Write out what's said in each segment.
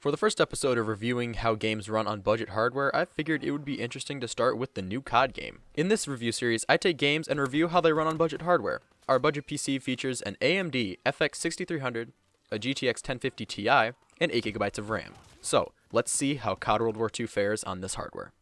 For the first episode of reviewing how games run on budget hardware, I figured it would be interesting to start with the new COD game. In this review series, I take games and review how they run on budget hardware. Our budget PC features an AMD FX 6300, a GTX 1050 Ti, and 8GB of RAM. So, let's see how COD World War II fares on this hardware.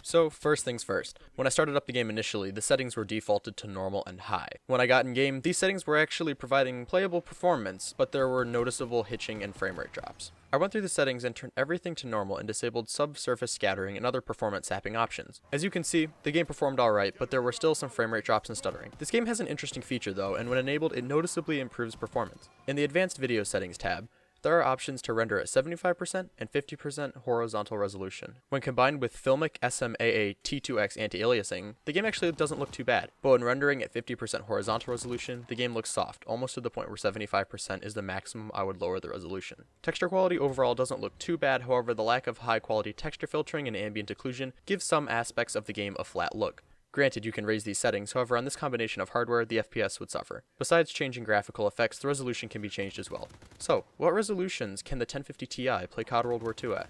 So first things first, when I started up the game initially, the settings were defaulted to normal and high. When I got in game, these settings were actually providing playable performance, but there were noticeable hitching and frame rate drops. I went through the settings and turned everything to normal and disabled subsurface scattering and other performance sapping options. As you can see, the game performed alright, but there were still some frame rate drops and stuttering. This game has an interesting feature though, and when enabled, it noticeably improves performance. In the advanced video settings tab, there are options to render at 75% and 50% horizontal resolution. When combined with Filmic SMAA T2X anti-aliasing, the game actually doesn't look too bad. But when rendering at 50% horizontal resolution, the game looks soft, almost to the point where 75% is the maximum I would lower the resolution. Texture quality overall doesn't look too bad, however the lack of high quality texture filtering and ambient occlusion gives some aspects of the game a flat look. Granted, you can raise these settings, however on this combination of hardware, the FPS would suffer. Besides changing graphical effects, the resolution can be changed as well. So, what resolutions can the 1050 Ti play COD World War II at?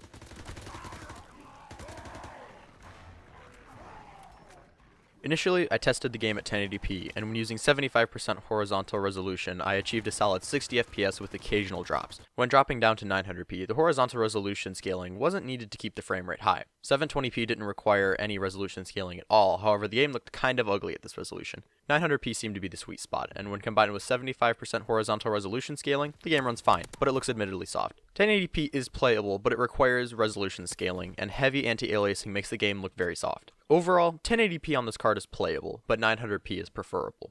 Initially, I tested the game at 1080p, and when using 75% horizontal resolution, I achieved a solid 60 FPS with occasional drops. When dropping down to 900p, the horizontal resolution scaling wasn't needed to keep the frame rate high. 720p didn't require any resolution scaling at all, however the game looked kind of ugly at this resolution. 900p seemed to be the sweet spot, and when combined with 75% horizontal resolution scaling, the game runs fine, but it looks admittedly soft. 1080p is playable, but it requires resolution scaling, and heavy anti-aliasing makes the game look very soft. Overall, 1080p on this card is playable, but 900p is preferable.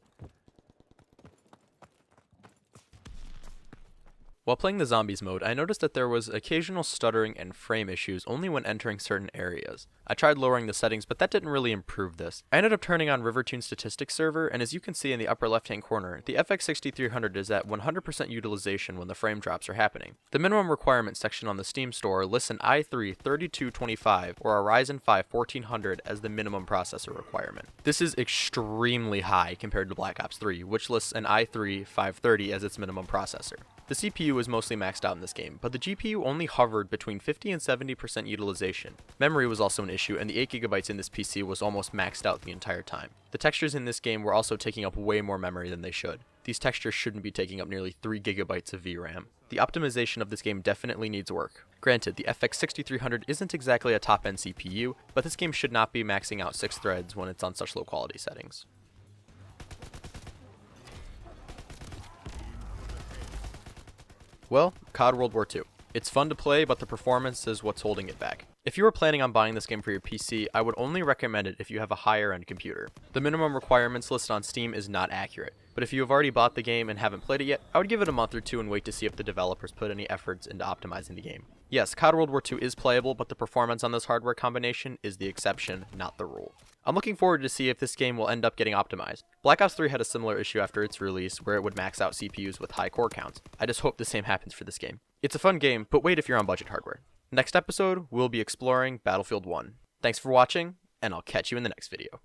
While playing the Zombies mode, I noticed that there was occasional stuttering and frame issues only when entering certain areas. I tried lowering the settings, but that didn't really improve this. I ended up turning on Rivertune Statistics Server, and as you can see in the upper left-hand corner, the FX 6300 is at 100% utilization when the frame drops are happening. The minimum requirements section on the Steam store lists an i3 3225 or a Ryzen 5 1400 as the minimum processor requirement. This is extremely high compared to Black Ops 3, which lists an i3 530 as its minimum processor. The CPU was mostly maxed out in this game, but the GPU only hovered between 50 and 70% utilization. Memory was also an issue, and the 8GB in this PC was almost maxed out the entire time. The textures in this game were also taking up way more memory than they should. These textures shouldn't be taking up nearly 3GB of VRAM. The optimization of this game definitely needs work. Granted, the FX 6300 isn't exactly a top-end CPU, but this game should not be maxing out 6 threads when it's on such low quality settings. Well, COD World War II. It's fun to play, but the performance is what's holding it back. If you were planning on buying this game for your PC, I would only recommend it if you have a higher end computer. The minimum requirements listed on Steam is not accurate, but if you have already bought the game and haven't played it yet, I would give it a month or two and wait to see if the developers put any efforts into optimizing the game. Yes, COD World War II is playable, but the performance on this hardware combination is the exception, not the rule. I'm looking forward to see if this game will end up getting optimized. Black Ops 3 had a similar issue after its release, where it would max out CPUs with high core counts. I just hope the same happens for this game. It's a fun game, but wait if you're on budget hardware. Next episode, we'll be exploring Battlefield 1. Thanks for watching, and I'll catch you in the next video.